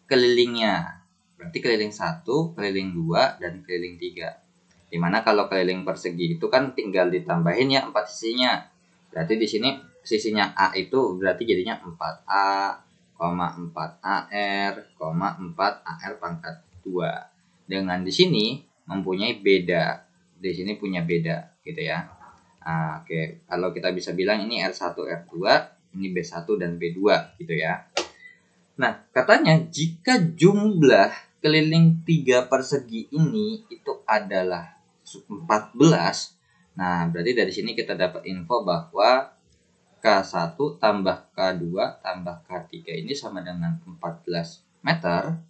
Kelilingnya. Berarti keliling 1, keliling 2, dan keliling 3. Dimana kalau keliling persegi itu kan tinggal ditambahin ya 4 sisinya. Berarti di sini sisinya A itu berarti jadinya 4A, 4AR, 4AR pangkat 2. Dengan di sini mempunyai beda. Di sini punya beda gitu ya. Nah, oke, kalau kita bisa bilang ini R1, R2, ini B1 dan B2 gitu ya. Nah, katanya jika jumlah keliling 3 persegi ini itu adalah 14. Nah, berarti dari sini kita dapat info bahwa K1 tambah K2 tambah K3 ini sama dengan 14 meter.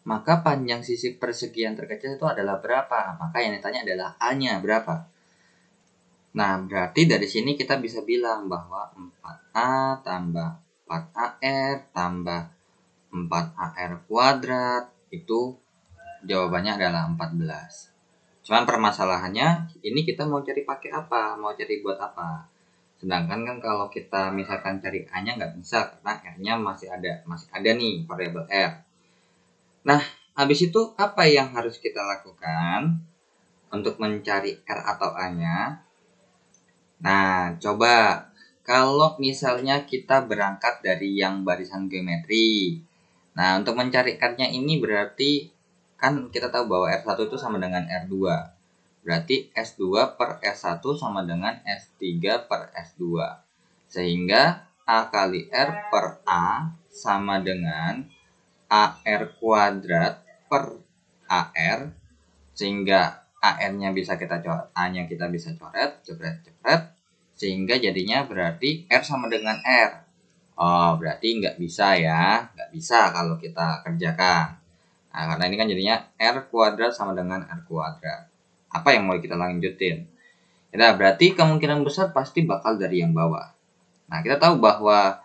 Maka panjang sisi persegi yang terkecil itu adalah berapa? Maka yang ditanya adalah A-nya berapa. Nah, berarti dari sini kita bisa bilang bahwa 4A tambah 4AR tambah 4AR kuadrat itu jawabannya adalah 14. Cuman permasalahannya ini kita mau cari pakai apa? Mau cari buat apa? Sedangkan kan kalau kita misalkan cari A-nya nggak bisa karena R-nya masih ada nih variabel R. Nah, habis itu apa yang harus kita lakukan untuk mencari R atau A-nya? Nah, coba kalau misalnya kita berangkat dari yang barisan geometri. Nah, untuk mencari R-nya ini berarti kan kita tahu bahwa R1 itu sama dengan R2. Berarti S2 per S1 sama dengan S3 per S2. Sehingga A kali R per A sama dengan AR kuadrat per AR. Sehingga AR-nya bisa kita coret, A-nya kita bisa coret, cepret. Sehingga jadinya berarti R sama dengan R. Oh, berarti nggak bisa ya. Nggak bisa kalau kita kerjakan. Nah, karena ini kan jadinya R kuadrat sama dengan R kuadrat. Apa yang mau kita lanjutin? Ya, berarti kemungkinan besar pasti bakal dari yang bawah. Nah, kita tahu bahwa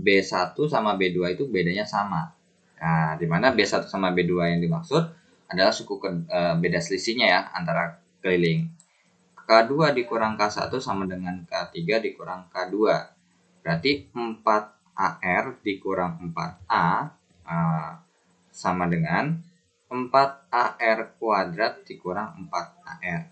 B1 sama B2 itu bedanya sama. Nah, dimana B1 sama B2 yang dimaksud adalah beda selisihnya ya antara keliling. K2 dikurang K1 sama dengan K3 dikurang K2. Berarti 4AR dikurang 4A sama dengan 4AR kuadrat dikurang 4AR.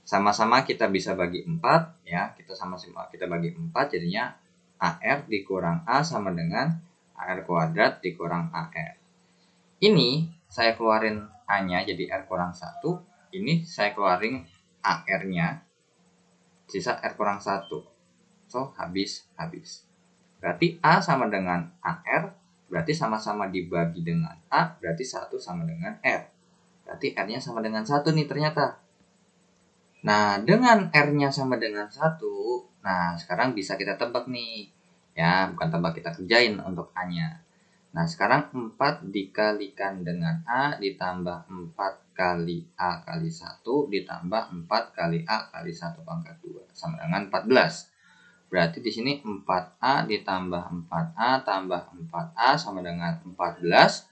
Sama-sama kita bisa bagi 4 ya, kita bagi 4 jadinya AR dikurang A sama dengan AR kuadrat dikurang AR. Ini saya keluarin A-nya jadi R kurang 1, ini saya keluarin AR-nya sisa R kurang 1. So, habis. Berarti A sama dengan AR, berarti sama-sama dibagi dengan A, berarti 1 sama dengan R. Berarti R-nya sama dengan 1 nih ternyata. Nah, dengan R-nya sama dengan 1, nah sekarang bisa kita tebak nih. Ya, bukan tebak, kita kerjain untuk A-nya. Nah, sekarang 4 dikalikan dengan A ditambah 4 kali A kali 1 ditambah 4 kali A kali 1 pangkat 2 sama dengan 14. Berarti di sini 4A ditambah 4A tambah 4A sama dengan 14.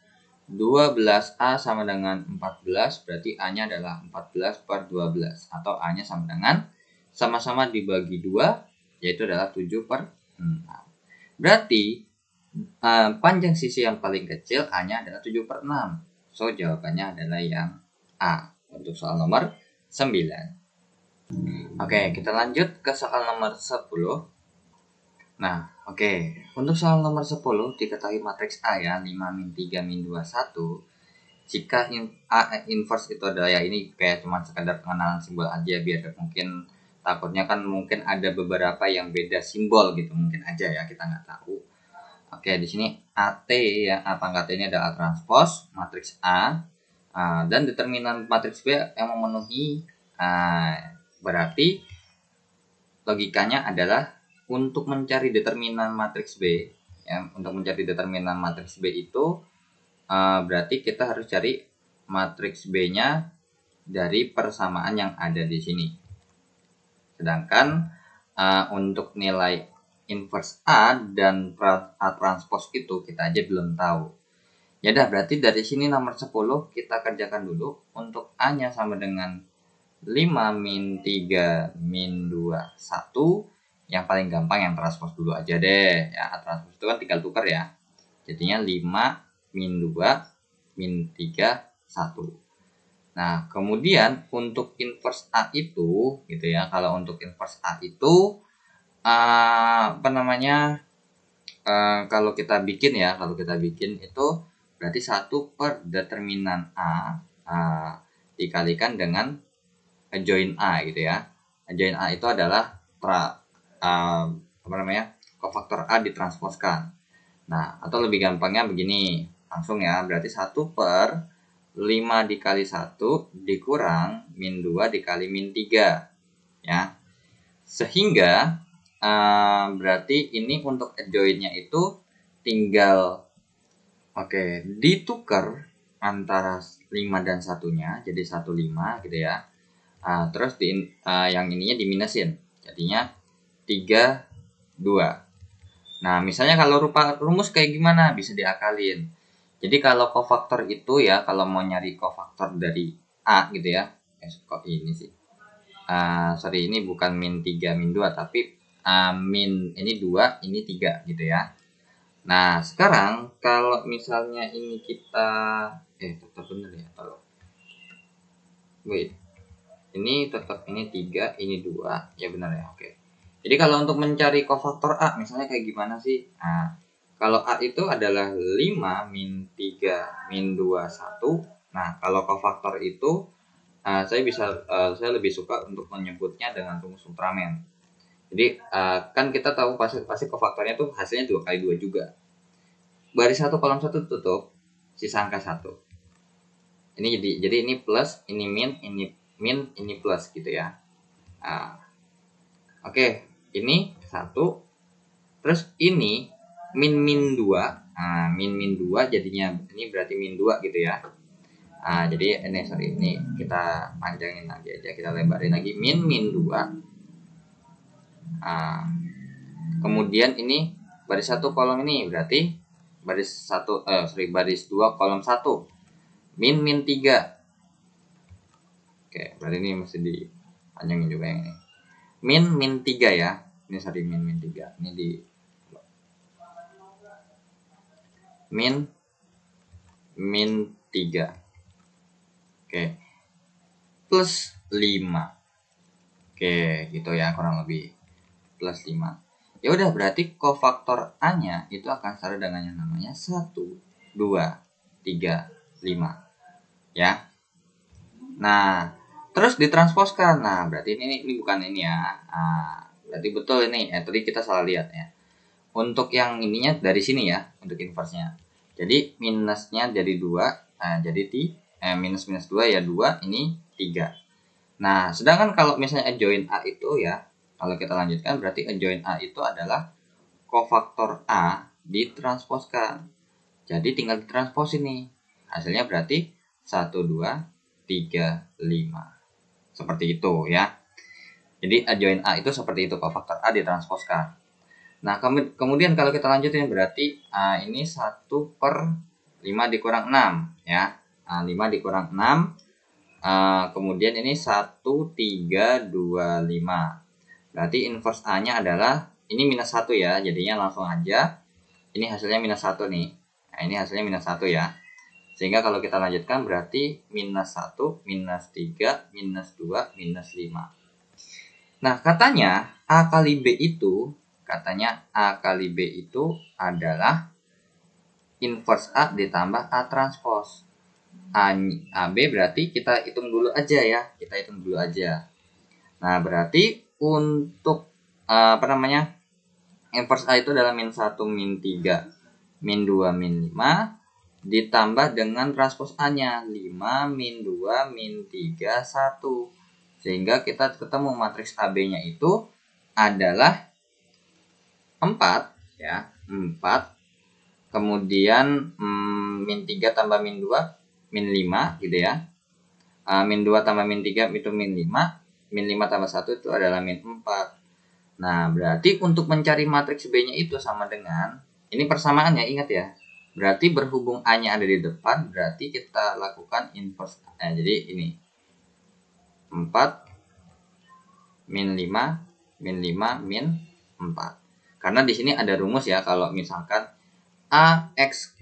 12A sama dengan 14, berarti A-nya adalah 14 per 12. Atau A-nya sama dengan sama-sama dibagi 2, yaitu adalah 7 per 6. Berarti panjang sisi yang paling kecil A-nya adalah 7 per 6. So, jawabannya adalah yang A untuk soal nomor 9. Oke, kita lanjut ke soal nomor 10. Nah, oke. Untuk soal nomor 10 diketahui matriks A ya, 5 min 3 min 2 1. Jika A inverse itu adalah ya, ini kayak cuma sekadar pengenalan simbol aja biar mungkin takutnya kan mungkin ada beberapa yang beda simbol gitu, mungkin aja ya, kita nggak tahu. Oke, di sini AT ya, A pangkat ini adalah A transpose matriks A, dan determinan matriks B yang memenuhi, berarti logikanya adalah untuk mencari determinan matriks B ya, untuk mencari determinan matriks B itu berarti kita harus cari matriks B-nya dari persamaan yang ada di sini. Sedangkan untuk nilai inverse A dan A transpose itu kita aja belum tahu. Ya udah, berarti dari sini nomor 10 kita kerjakan dulu. Untuk A-nya sama dengan 5 min 3 min 2 1. Yang paling gampang yang transpose dulu aja deh ya. A transpose itu kan tinggal tukar ya. Jadinya 5 min 2 min 3, 1. Nah, kemudian untuk inverse A itu gitu ya. Kalau untuk inverse A itu kalau kita bikin itu berarti 1 per determinan A dikalikan dengan join A gitu ya. Join A itu adalah kofaktor A ditransposkan. Nah, atau lebih gampangnya begini, langsung ya, berarti 1 per 5 dikali 1 dikurang min 2 dikali min 3 ya. Sehingga berarti ini untuk adjointnya itu tinggal ditukar antara 5 dan 1-nya jadi 15 gitu ya. Terus yang ininya diminusin, jadinya 3, 2. Nah, misalnya kalau rumus kayak gimana bisa diakalin. Jadi kalau kofaktor itu ya, kalau mau nyari kofaktor dari A gitu ya. Kok ini sih. Ini bukan min 3, min 2, tapi min ini 2, ini 3 gitu ya. Nah, sekarang kalau misalnya ini kita tetap benar ya kalau. Wait. Ini tetap ini 3, ini 2. Ya benar ya, oke. Jadi kalau untuk mencari kofaktor A misalnya kayak gimana sih? Nah, kalau A itu adalah 5 min 3 min 2 1. Nah, kalau kofaktor itu saya lebih suka untuk menyebutnya dengan rumus Ultraman. Jadi kan kita tahu pasti kofaktornya tuh hasilnya 2 kali 2 juga. Baris 1 kolom 1 tutup, sisa angka 1. Ini jadi ini plus, ini min, ini plus gitu ya. Oke, ini 1. Terus ini min 2. Min 2 jadinya ini berarti min 2 gitu ya. Jadi ini kita panjangin lagi aja, kita lebarin lagi min 2. Kemudian ini baris 1 kolom ini berarti baris 2 kolom 1 min 3. Oke, berarti ini mesti dipanjangin juga yang ini. Min 3 ya. Ini min 3. Ini di min 3. Oke. Plus 5. Oke, gitu ya kurang lebih. Plus 5. Ya udah, berarti kofaktor A-nya itu akan sama dengan yang namanya 1, 2, 3, 5. Ya. Nah, terus ditransposkan. Nah, berarti ini bukan ini ya. Berarti betul ini. Tadi kita salah lihat ya. Untuk yang ininya dari sini ya, untuk inverse-nya. Jadi minusnya jadi 2, jadi minus 2 ya 2, ini 3. Nah, sedangkan kalau misalnya adjoint A itu ya, kalau kita lanjutkan berarti adjoint A itu adalah kofaktor A ditransposkan. Jadi tinggal ditranspos ini. Hasilnya berarti 1, 2, 3, 5. Seperti itu ya. Jadi adjoint A itu seperti itu, kofaktor A ditransposkan. Nah, kemudian kalau kita lanjutin berarti ini 1 per 5 dikurang 6 ya. 5 dikurang 6. Kemudian ini 1, 3, 2, 5. Berarti inverse A-nya adalah ini minus 1 ya. Jadinya langsung aja. Ini hasilnya minus 1 nih. Nah, ini hasilnya minus 1 ya. Sehingga kalau kita lanjutkan berarti minus 1, minus 3, minus 2, minus 5. Nah, katanya A kali B itu adalah inverse A ditambah A transpose. B berarti kita hitung dulu aja ya. Nah, berarti untuk inverse A itu adalah min 1, min 3, min 2, min 5 ditambah dengan transpose A-nya 5, min 2, min 3, 1. Sehingga kita ketemu matriks AB-nya itu adalah 4 ya, 4. Kemudian min 3 tambah min 2, min 5 gitu ya. Min 2 tambah min 3 itu min 5, min 5 tambah 1 itu adalah min 4. Nah, berarti untuk mencari matriks B-nya itu sama dengan, ini persamaannya ingat ya. Berarti berhubung A-nya ada di depan, berarti kita lakukan inverse. Jadi ini 4 min 5 min 5 min 4. Karena di sini ada rumus ya, kalau misalkan AX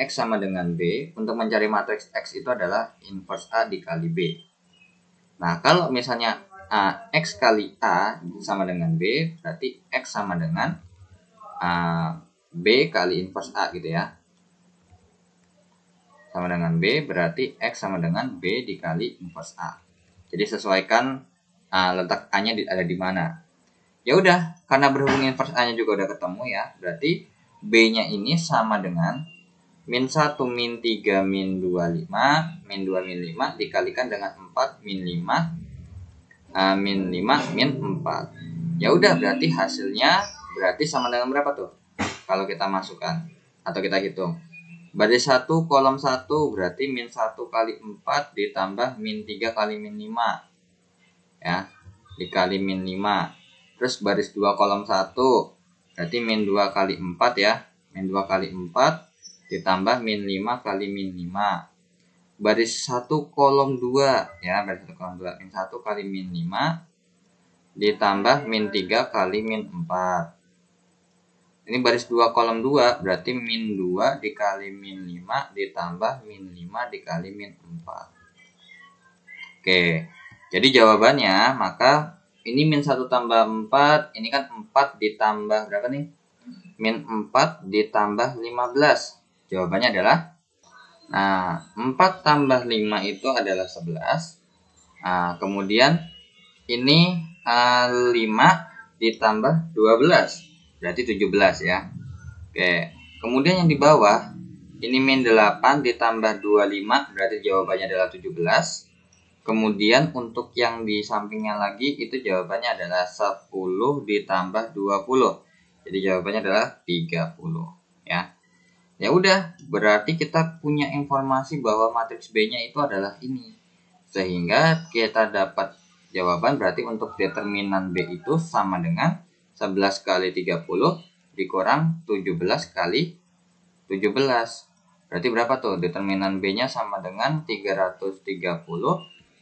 sama dengan B. Untuk mencari matriks X itu adalah inverse A dikali B. Nah, kalau misalnya X kali A sama dengan B, berarti X sama dengan B kali inverse A gitu ya. Sama dengan B, berarti X sama dengan B dikali inverse A. Jadi sesuaikan letak A-nya ada di mana. Ya udah, karena berhubung inverse A-nya juga udah ketemu ya, berarti B-nya ini sama dengan min 1 min 3 min 25 min 2 min 5 dikalikan dengan 4 min 5 min 5 min 4. Ya udah, berarti hasilnya berarti sama dengan berapa tuh? Kalau kita masukkan atau kita hitung. Baris 1 kolom 1 berarti min 1 kali 4 ditambah min 3 kali min 5. Ya, dikali min 5. Terus baris 2 kolom 1 berarti min 2 kali 4 ya. Min 2 kali 4 ditambah min 5 kali min 5. Baris 1 kolom 2 ya, baris 1 kolom 2 min 1 kali min 5 ditambah min 3 kali min 4. Ini baris 2 kolom 2 berarti min 2 dikali min 5 ditambah min 5 dikali min 4. Oke, jadi jawabannya maka ini min 1 tambah 4, ini kan 4 ditambah berapa nih? Min 4 ditambah 15. Jawabannya adalah 4 tambah 5 itu adalah 11. Kemudian ini 5 ditambah 12 berarti 17 ya. Oke, kemudian yang di bawah ini min 8 ditambah 25 berarti jawabannya adalah 17. Kemudian untuk yang di sampingnya lagi itu jawabannya adalah 10 ditambah 20. Jadi jawabannya adalah 30 ya. Ya udah, berarti kita punya informasi bahwa matriks B-nya itu adalah ini. Sehingga kita dapat jawaban berarti untuk determinan B itu sama dengan 11 kali 30 dikurang 17 kali 17. Berarti berapa tuh? Determinan B-nya sama dengan 330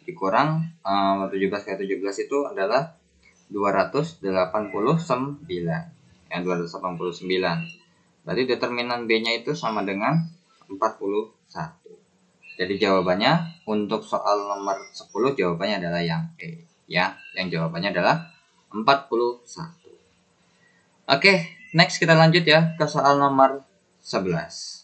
dikurang 17 kali 17 itu adalah 289. Ya, 289. Berarti determinan B-nya itu sama dengan 41. Jadi jawabannya untuk soal nomor 10 jawabannya adalah yang E ya. Yang jawabannya adalah 41. Oke, next kita lanjut ya ke soal nomor 11.